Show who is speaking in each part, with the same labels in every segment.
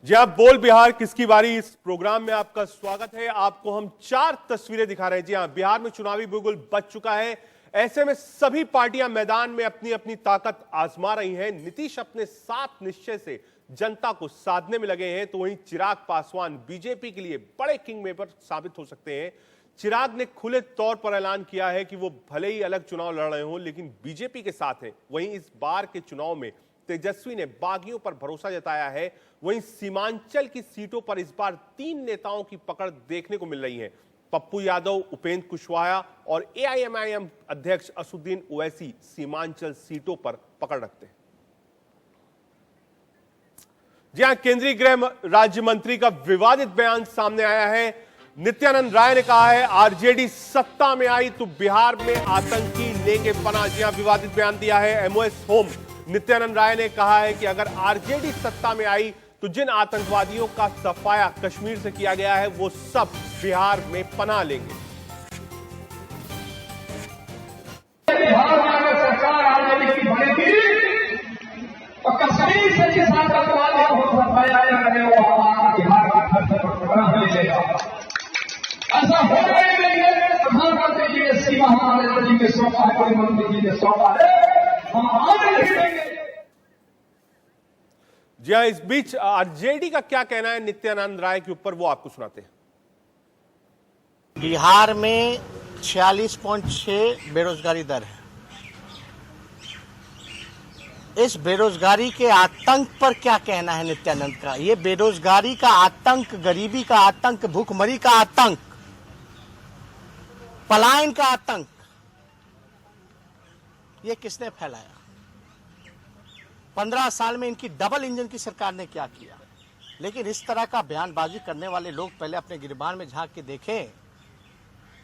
Speaker 1: जी आप बोल बिहार किसकी बारी इस प्रोग्राम में आपका स्वागत है। आपको हम 4 तस्वीरें दिखा रहे हैं। जी हां, बिहार में चुनावी बिगुल बज चुका है। ऐसे में सभी पार्टियां मैदान में अपनी अपनी ताकत आजमा रही हैं। नीतीश अपने 7 निश्चय से जनता को साधने में लगे हैं, तो वहीं चिराग पासवान बीजेपी के लिए बड़े किंग मेकर साबित हो सकते हैं। चिराग ने खुले तौर पर ऐलान किया है कि वो भले ही अलग चुनाव लड़ रहे हों, लेकिन बीजेपी के साथ हैं। वहीं इस बार के चुनाव में तेजस्वी ने बागियों पर भरोसा जताया है। वहीं सीमांचल की सीटों पर इस बार 3 नेताओं की पकड़ देखने को मिल रही है। पप्पू यादव, उपेंद्र कुशवाहा और एआईएमआईएम अध्यक्ष असदुद्दीन ओवैसी सीमांचल सीटों पर पकड़ रखते हैं। जी हां, केंद्रीय गृह राज्य मंत्री का विवादित बयान सामने आया है। नित्यानंद राय ने कहा है आरजेडी सत्ता में आई तो बिहार में आतंकी लेके पना। जी हां, विवादित बयान दिया है एमओएस होम। नित्यानंद राय ने कहा है कि अगर आरजेडी सत्ता में आई तो जिन आतंकवादियों का सफाया कश्मीर से किया गया है वो सब बिहार में पनाह लेंगे।
Speaker 2: बिहार में सरकार आरजेडी की बनेगी और कश्मीर से जिस आतंकवादी को सफाया करेगा वो हमारा बिहार का खर्च पर पनाह ले लेगा। ऐसा हो नहीं देंगे। प्रधानमंत्री जी ने सीमा हमारे जी के सौंपा है, कोई मंत्री जी ने सौंपा है, हम आगे नहीं देंगे।
Speaker 1: जी हां, इस बीच आरजेडी का क्या कहना है नित्यानंद राय के ऊपर, वो आपको सुनाते हैं।
Speaker 3: बिहार में 46.6 बेरोजगारी दर है। इस बेरोजगारी के आतंक पर क्या कहना है नित्यानंद का? ये बेरोजगारी का आतंक, गरीबी का आतंक, भूखमरी का आतंक, पलायन का आतंक, ये किसने फैलाया? 15 साल में इनकी डबल इंजन की सरकार ने क्या किया? लेकिन इस तरह का बयानबाजी करने वाले लोग पहले अपने गिरबान में झांक के देखें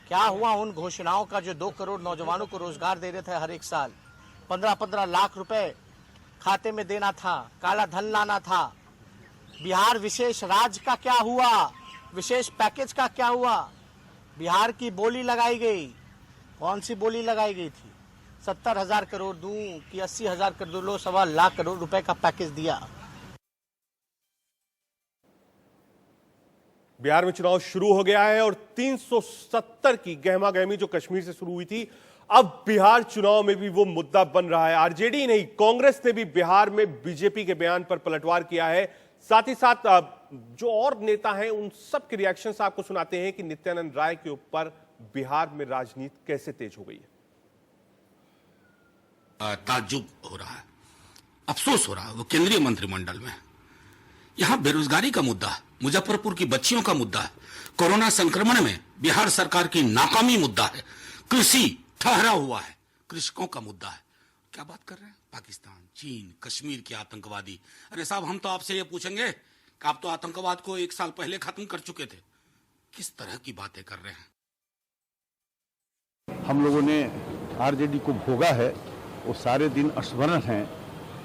Speaker 3: क्या हुआ उन घोषणाओं का जो 2 करोड़ नौजवानों को रोजगार दे रहे थे हर एक साल। 15-15 लाख रुपए खाते में देना था, काला धन लाना था। बिहार विशेष राज्य का क्या हुआ? विशेष पैकेज का क्या हुआ? बिहार की बोली लगाई गई। कौन सी बोली लगाई गई थी? 70,000 करोड़ दूं कि 80,000 करोड़ लो, 1.25 लाख करोड़ रुपए का पैकेज दिया।
Speaker 1: बिहार में चुनाव शुरू हो गया है और 370 की गहमागहमी जो कश्मीर से शुरू हुई थी, अब बिहार चुनाव में भी वो मुद्दा बन रहा है। आरजेडी नहीं, कांग्रेस ने भी बिहार में बीजेपी के बयान पर पलटवार किया है। साथ ही साथ जो और नेता हैं उन सब के रिएक्शंस आपको सुनाते हैं कि नित्यानंद राय के ऊपर बिहार में राजनीति कैसे तेज हो गई है।
Speaker 4: ताज्जुब हो रहा है, अफसोस हो रहा है वो केंद्रीय मंत्रिमंडल में। यहां बेरोजगारी का मुद्दा, मुजफ्फरपुर की बच्चियों का मुद्दा है, कोरोना संक्रमण में बिहार सरकार की नाकामी मुद्दा है, कृषि ठहरा हुआ है, कृषकों का मुद्दा है। क्या बात कर रहे हैं? पाकिस्तान, चीन, कश्मीर के आतंकवादी। अरे साहब, हम तो आपसे ये पूछेंगे कि आप तो आतंकवाद को 1 साल पहले खत्म कर चुके थे। किस तरह की बातें कर रहे हैं?
Speaker 5: हम लोगों ने आरजेडी को भोगा है, वो सारे दिन स्मरण हैं।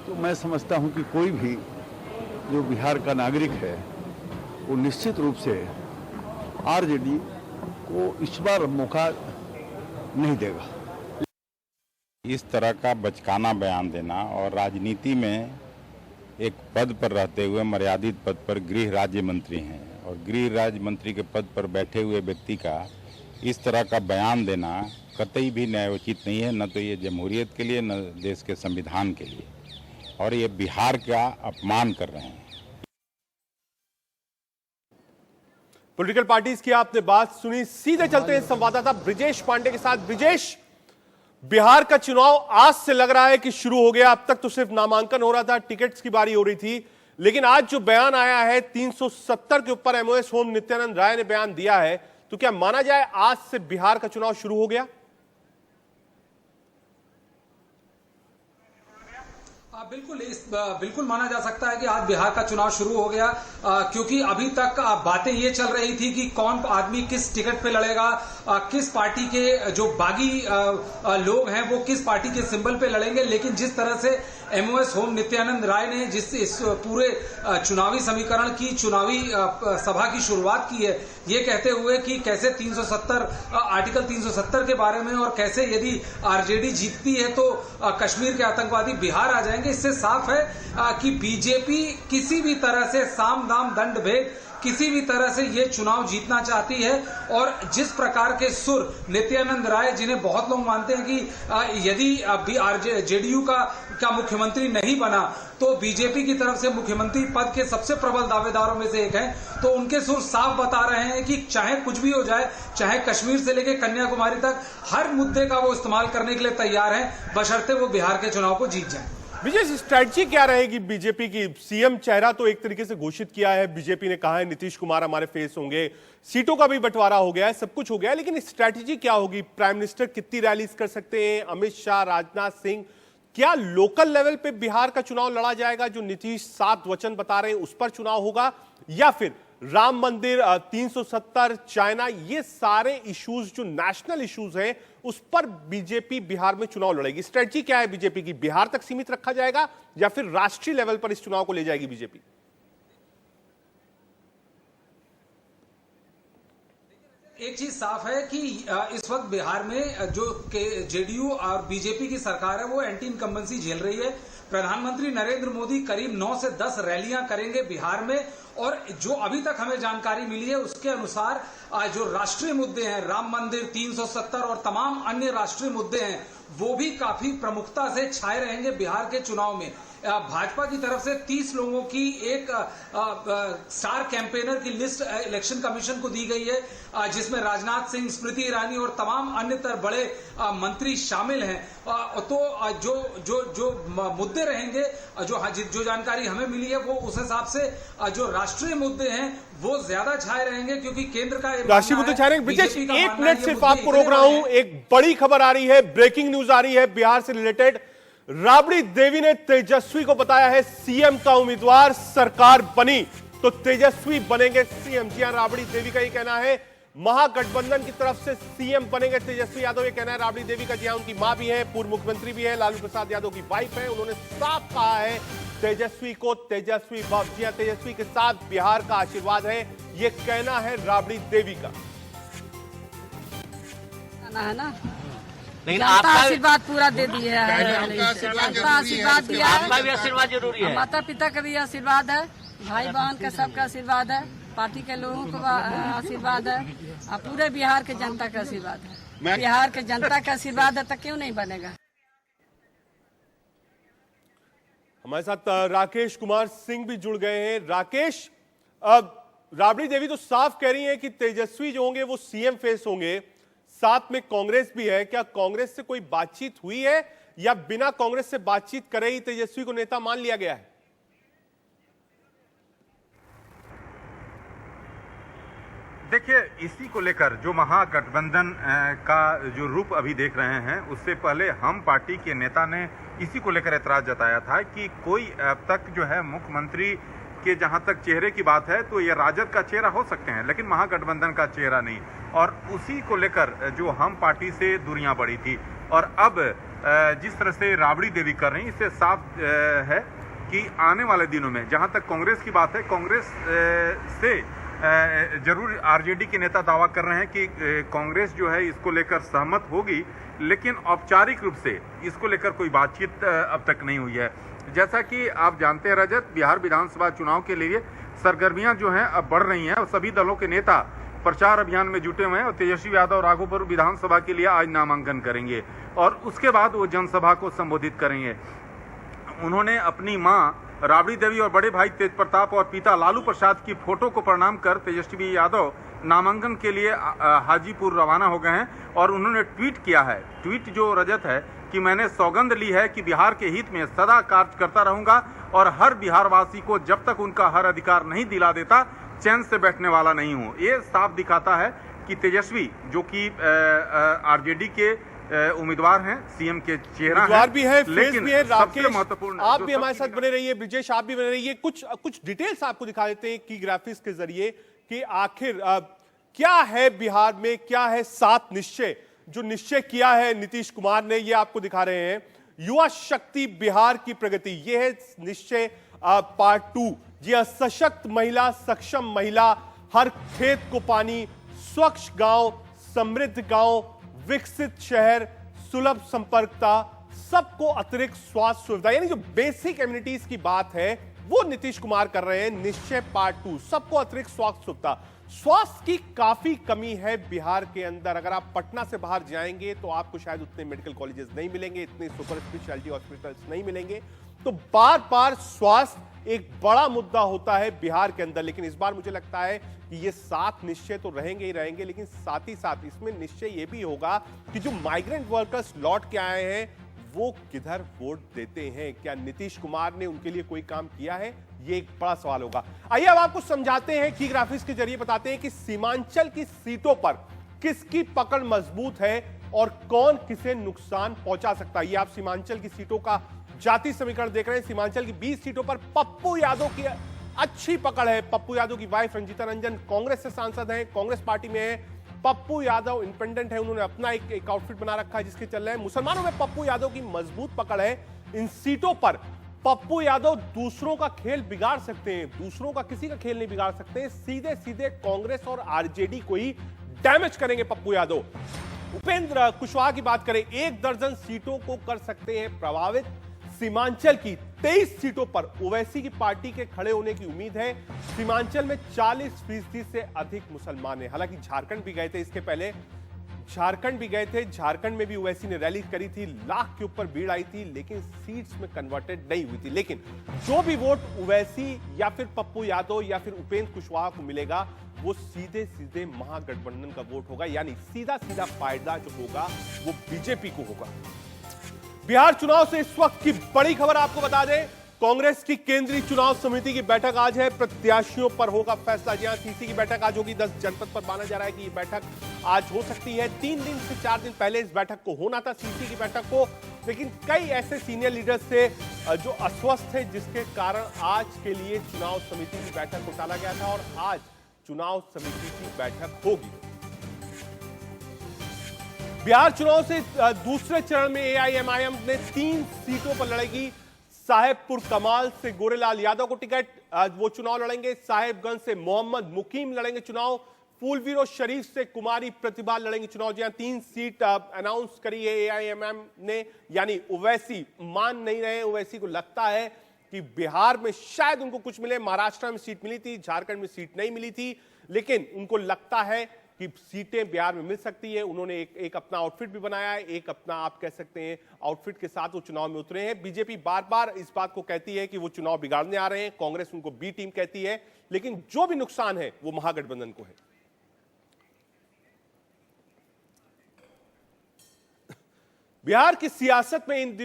Speaker 5: तो मैं समझता हूं कि कोई भी जो बिहार का नागरिक है वो निश्चित रूप से आरजेडी को इस बार मौका नहीं देगा।
Speaker 6: इस तरह का बचकाना बयान देना और राजनीति में एक पद पर रहते हुए, मर्यादित पद पर गृह राज्य मंत्री हैं और गृह राज्य मंत्री के पद पर बैठे हुए व्यक्ति का इस तरह का बयान देना कतई भी न्यायोचित नहीं है। न तो ये जमहूरियत के लिए, न देश के संविधान के लिए, और ये बिहार का अपमान कर रहे हैं।
Speaker 1: पॉलिटिकल पार्टीज की आपने बात सुनी, सीधे चलते हैं संवाददाता ब्रिजेश पांडे के साथ। ब्रिजेश, बिहार का चुनाव आज से लग रहा है कि शुरू हो गया। अब तक तो सिर्फ नामांकन हो रहा था, टिकट्स की बारी हो रही थी, लेकिन आज जो बयान आया है 370 के ऊपर एमओएस होम नित्यानंद राय ने बयान दिया है, तो क्या माना जाए आज से बिहार का चुनाव शुरू हो गया?
Speaker 7: बिल्कुल माना जा सकता है कि आज बिहार का चुनाव शुरू हो गया, क्योंकि अभी तक बातें ये चल रही थी कि कौन आदमी किस टिकट पे लड़ेगा, किस पार्टी के जो बागी लोग हैं वो किस पार्टी के सिंबल पे लड़ेंगे। लेकिन जिस तरह से एमओएस होम नित्यानंद राय ने जिस इस पूरे चुनावी समीकरण की, चुनावी सभा की शुरुआत की है, ये कहते हुए कि कैसे 370 आर्टिकल 370 के बारे में और कैसे यदि आरजेडी जीतती है तो कश्मीर के आतंकवादी बिहार आ जाएंगे, इससे साफ है कि बीजेपी किसी भी तरह से साम दाम दंड भेद किसी भी तरह से ये चुनाव जीतना चाहती है। और जिस प्रकार के सुर नित्यानंद राय, जिन्हें बहुत लोग मानते हैं कि यदि जेडीयू का मुख्यमंत्री नहीं बना तो बीजेपी की तरफ से मुख्यमंत्री पद के सबसे प्रबल दावेदारों में से एक हैं, तो उनके सुर साफ बता रहे हैं कि चाहे कुछ भी हो जाए, चाहे कश्मीर से लेकर कन्याकुमारी तक, हर मुद्दे का वो इस्तेमाल करने के लिए तैयार हैं, बशर्ते वो बिहार के चुनाव को जीत जाए।
Speaker 1: विजय, स्ट्रैटेजी क्या रहेगी बीजेपी की? सीएम चेहरा तो एक तरीके से घोषित किया है, बीजेपी ने कहा है नीतीश कुमार हमारे फेस होंगे, सीटों का भी बंटवारा हो गया है, सब कुछ हो गया है, लेकिन स्ट्रैटेजी क्या होगी? प्राइम मिनिस्टर कितनी रैलीज कर सकते हैं? अमित शाह, राजनाथ सिंह, क्या लोकल लेवल पे बिहार का चुनाव लड़ा जाएगा? जो नीतीश 7 वचन बता रहे हैं उस पर चुनाव होगा, या फिर राम मंदिर, 370, चाइना, ये सारे इश्यूज जो नेशनल इश्यूज हैं उस पर बीजेपी बिहार में चुनाव लड़ेगी? स्ट्रेटजी क्या है बीजेपी की? बिहार तक सीमित रखा जाएगा या फिर राष्ट्रीय लेवल पर इस चुनाव को ले जाएगी बीजेपी?
Speaker 7: एक चीज साफ है कि इस वक्त बिहार में जो जेडीयू और बीजेपी की सरकार है वो एंटी इनकम्बेंसी झेल रही है। प्रधानमंत्री नरेंद्र मोदी करीब 9 से 10 रैलियां करेंगे बिहार में, और जो अभी तक हमें जानकारी मिली है उसके अनुसार जो राष्ट्रीय मुद्दे हैं, राम मंदिर, 370 और तमाम अन्य राष्ट्रीय मुद्दे हैं, वो भी काफी प्रमुखता से छाए रहेंगे बिहार के चुनाव में। भाजपा की तरफ से 30 लोगों की एक स्टार कैंपेनर की लिस्ट इलेक्शन कमीशन को दी गई है, जिसमें राजनाथ सिंह, स्मृति ईरानी और तमाम अन्य बड़े मंत्री शामिल हैं। तो जो मुद्दे रहेंगे, जो जानकारी हमें मिली है, वो उस हिसाब से जो राष्ट्रीय मुद्दे हैं वो ज्यादा छाए रहेंगे, क्योंकि केंद्र का
Speaker 1: राष्ट्रीय मुद्दे छाए रहेंगे। ब्रिजेश, 1 मिनट सिर्फ आपको रोक रहा हूं, एक बड़ी खबर आ रही है, ब्रेकिंग न्यूज आ रही है बिहार से रिलेटेड। राबड़ी देवी ने तेजस्वी को बताया है सीएम का उम्मीदवार, सरकार बनी तो तेजस्वी बनेंगे सीएम। जी हां, राबड़ी देवी का ये कहना है, महागठबंधन की तरफ से सीएम बनेंगे तेजस्वी यादव, ये कहना है राबड़ी देवी का। जी हां, उनकी मां भी है, पूर्व मुख्यमंत्री भी है, लालू प्रसाद यादव की वाइफ है। उन्होंने साफ कहा है तेजस्वी को तेजस्वी बाप। जी हां, तेजस्वी के साथ बिहार का आशीर्वाद है, ये कहना है राबड़ी देवी का।
Speaker 8: है ना, लेकिन आपका आशीर्वाद पूरा दे दिया है, आपका आशीर्वाद दिया है, आपका भी आशीर्वाद जरूरी है, माता पिता का भी आशीर्वाद है, भाई बहन का सबका आशीर्वाद है, पार्टी के लोगों का आशीर्वाद है, और पूरे बिहार के जनता का आशीर्वाद है। बिहार के जनता का आशीर्वाद है तो क्यों नहीं बनेगा।
Speaker 1: हमारे साथ राकेश कुमार सिंह भी जुड़ गए हैं। राकेश, अब राबड़ी देवी तो साफ कह रही है कि तेजस्वी जो होंगे वो सीएम फेस होंगे, साथ में कांग्रेस भी है। क्या कांग्रेस से कोई बातचीत हुई है या बिना कांग्रेस से बातचीत करे ही तेजस्वी को नेता मान लिया गया है?
Speaker 6: देखिए, इसी को लेकर जो महागठबंधन का जो रूप अभी देख रहे हैं, उससे पहले हम पार्टी के नेता ने इसी को लेकर ऐतराज जताया था कि कोई अब तक जो है मुख्यमंत्री के जहां तक चेहरे की बात है तो ये राजद का चेहरा हो सकते हैं, लेकिन महागठबंधन का चेहरा नहीं। और उसी को लेकर जो हम पार्टी से दूरियां बढ़ी थी, और अब जिस तरह से राबड़ी देवी कर रही, इससे साफ है कि आने वाले दिनों में जहां तक कांग्रेस की बात है, कांग्रेस से जरूर आरजेडी के नेता दावा कर रहे हैं कि कांग्रेस जो है इसको लेकर सहमत होगी, लेकिन औपचारिक रूप से इसको लेकर कोई बातचीत अब तक नहीं हुई है। जैसा कि आप जानते हैं रजत, बिहार विधानसभा चुनाव के लिए सरगर्मियां जो हैं अब बढ़ रही हैं और सभी दलों के नेता प्रचार अभियान में जुटे हुए हैं। और तेजस्वी यादव राघोपुर विधानसभा के लिए आज नामांकन करेंगे और उसके बाद वो जनसभा को संबोधित करेंगे। उन्होंने अपनी मां राबड़ी देवी और बड़े भाई तेज प्रताप और पिता लालू प्रसाद की फोटो को प्रणाम कर तेजस्वी यादव नामांकन के लिए हाजीपुर रवाना हो गए हैं। और उन्होंने ट्वीट किया है, ट्वीट जो रजत है कि मैंने सौगंध ली है कि बिहार के हित में सदा कार्य करता रहूंगा और हर बिहारवासी को जब तक उनका हर अधिकार नहीं दिला देता चैन से बैठने वाला नहीं हूं। ये साफ दिखाता है कि तेजस्वी जो कि आरजेडी के उम्मीदवार हैं, सीएम के चेहरा
Speaker 1: उम्मीदवार भी है,
Speaker 6: लेकिन
Speaker 1: भी है।
Speaker 6: सबसे महत्वपूर्ण,
Speaker 1: आप भी हमारे साथ बने रहिए, ब्रिजेश आप भी बने रहिए। कुछ डिटेल्स आपको दिखा देते हैं की ग्राफिक्स के जरिए कि आखिर क्या है बिहार में, क्या है 7 निश्चय जो निश्चय किया है नीतीश कुमार ने, ये आपको दिखा रहे हैं। युवा शक्ति बिहार की प्रगति, ये है निश्चय पार्ट 2। जी हां, सशक्त महिला, सक्षम महिला, हर खेत को पानी, स्वच्छ गांव, समृद्ध गांव, विकसित शहर, सुलभ संपर्कता, सबको अतिरिक्त स्वास्थ्य सुविधा, यानी जो बेसिक एम्यूनिटीज की बात है वो नीतीश कुमार कर रहे हैं। निश्चय पार्ट 2, सबको अतिरिक्त स्वास्थ्य सुविधा। स्वास्थ्य की काफी कमी है बिहार के अंदर। अगर आप पटना से बाहर जाएंगे तो आपको शायद उतने मेडिकल कॉलेजेस नहीं मिलेंगे, इतने सुपर स्पेशलिटी हॉस्पिटल्स नहीं मिलेंगे। तो बार बार स्वास्थ्य एक बड़ा मुद्दा होता है बिहार के अंदर। लेकिन इस बार मुझे लगता है कि ये 7 निश्चय तो रहेंगे ही रहेंगे, लेकिन साथ ही साथ इसमें निश्चय ये भी होगा कि जो माइग्रेंट वर्कर्स लौट के आए हैं वो किधर वोट देते हैं। क्या नीतीश कुमार ने उनके लिए कोई काम किया है, ये एक बड़ा सवाल होगा। आइए अब आपको समझाते हैं, की ग्राफिक्स के जरिए बताते हैं कि सीमांचल की सीटों पर किसकी पकड़ मजबूत है और कौन किसे नुकसान पहुंचा सकता है। ये आप सीमांचल की सीटों का जाति समीकरण देख रहे हैं। सीमांचल की 20 सीटों पर पप्पू यादव की अच्छी पकड़ है। पप्पू यादव की वाइफ रंजीता रंजन कांग्रेस से सांसद हैं, कांग्रेस पार्टी में है। पप्पू यादव इंडिपेंडेंट है, उन्होंने अपना एक आउटफिट बना रखा है जिसके चल रहे हैं। मुसलमानों में पप्पू यादव की मजबूत पकड़ है। इन सीटों पर पप्पू यादव दूसरों का खेल बिगाड़ सकते हैं, दूसरों का किसी का खेल नहीं बिगाड़ सकते। सीधे सीधे कांग्रेस और आरजेडी को ही डैमेज करेंगे पप्पू यादव। उपेंद्र कुशवाहा की बात करें, 1 दर्जन सीटों को कर सकते हैं प्रभावित। सीमांचल की 23 सीटों पर ओवैसी की पार्टी के खड़े होने की उम्मीद है। सीमांचल में 40% से अधिक मुसलमान हैं। हालांकि झारखंड भी गए थे, इसके पहले झारखंड भी गए थे। झारखंड में भी ओवैसी ने रैली करी थी, लाख के ऊपर भीड़ आई थी, लेकिन सीट्स में कन्वर्टेड नहीं हुई थी। लेकिन जो भी वोट ओवैसी या फिर पप्पू यादव या फिर उपेंद्र कुशवाहा को मिलेगा वो सीधे सीधे महागठबंधन का वोट होगा, यानी सीधा सीधा फायदा जो होगा वो बीजेपी को होगा। बिहार चुनाव से इस वक्त की बड़ी खबर आपको बता दें, कांग्रेस की केंद्रीय चुनाव समिति की बैठक आज है। प्रत्याशियों पर होगा फैसला। जहां सीसी की बैठक आज होगी 10 जनपद पर, माना जा रहा है कि ये बैठक आज हो सकती है। 3 दिन से 4 दिन पहले इस बैठक को होना था, सीसी की बैठक को, लेकिन कई ऐसे सीनियर लीडर्स थे जो अस्वस्थ थे, जिसके कारण आज के लिए चुनाव समिति की बैठक को टाला गया था और आज चुनाव समिति की बैठक होगी। बिहार चुनाव से दूसरे चरण में एआईएमआईएम ने 3 सीटों पर लड़ेगी। साहेबपुर कमाल से गोरेलाल यादव को टिकट, वो चुनाव लड़ेंगे। साहेबगंज से मोहम्मद मुकीम लड़ेंगे चुनाव। फूलवीरो शरीफ से कुमारी प्रतिभा लड़ेंगे चुनाव। जहां 3 सीट अनाउंस करी है एआईएमआईएम ने, यानी ओवैसी मान नहीं रहे। ओवैसी को लगता है कि बिहार में शायद उनको कुछ मिले। महाराष्ट्र में सीट मिली थी, झारखंड में सीट नहीं मिली थी, लेकिन उनको लगता है कि सीटें बिहार में मिल सकती है। उन्होंने एक अपना आउटफिट भी बनाया है, एक अपना आप कह सकते हैं आउटफिट के साथ वो चुनाव में उतरे हैं। बीजेपी बार बार इस बात को कहती है कि वो चुनाव बिगाड़ने आ रहे हैं, कांग्रेस उनको बी टीम कहती है, लेकिन जो भी नुकसान है वो महागठबंधन को है। बिहार की सियासत में इन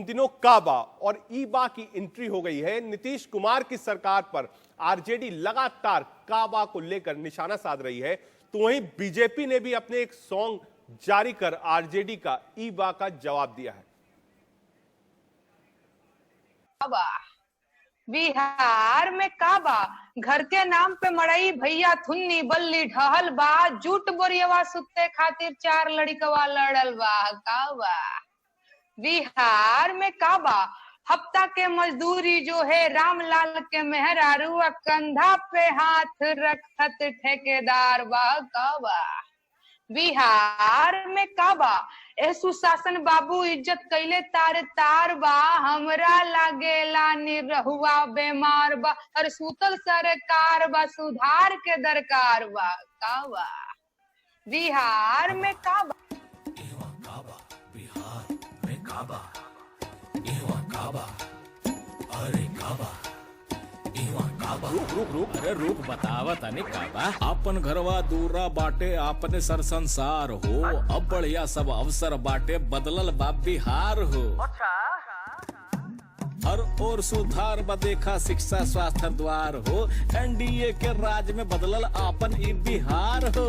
Speaker 1: दिनों काबा और ईबा की एंट्री हो गई है। नीतीश कुमार की सरकार पर आरजेडी लगातार काबा को लेकर निशाना साध रही है, तो वहीं बीजेपी ने भी अपने एक सॉन्ग जारी कर आरजेडी का ईबा का जवाब दिया है।
Speaker 9: बिहार में काबा, घर के नाम पे मड़ई भैया थुन्नी बल्ली ढहल बा, जूट बोरियवा सुते खातिर 4 लड़कवा लड़ल बा। काबा बिहार में काबा, हफ्ता के मजदूरी जो है रामलाल के मेहरारू, कंधा पे हाथ रखत ठेकेदार बा। काबा बिहार में काबा, ए सुशासन बाबू इज्जत कैले तार तार बा, हमरा लागेला निरहुआ बेमार बा, और सुतल सरकार बा सुधार के दरकार बा। काबा बिहार में काबा,
Speaker 10: बिहार में काबा, काबा, अरे काबा, रुक अरे रुक बतावा तने काबा। अपन घरवा दूरा बाटे, आपने सर संसार हो, अब बढ़िया सब अवसर बाटे, बदलल बा बिहार हो। हर और सुधार बा देखा, शिक्षा स्वास्थ्य द्वार हो, एनडीए के राज में बदलल आपन ई बिहार हो।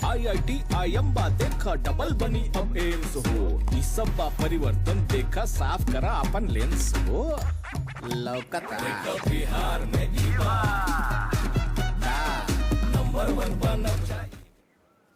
Speaker 10: IIT IIM बा देखा, डबल बनी अब एम्स हो, इस सब बा परिवर्तन देखा, साफ करा अपन लेंस हो। लौकता बिहार में नंबर 1 बनब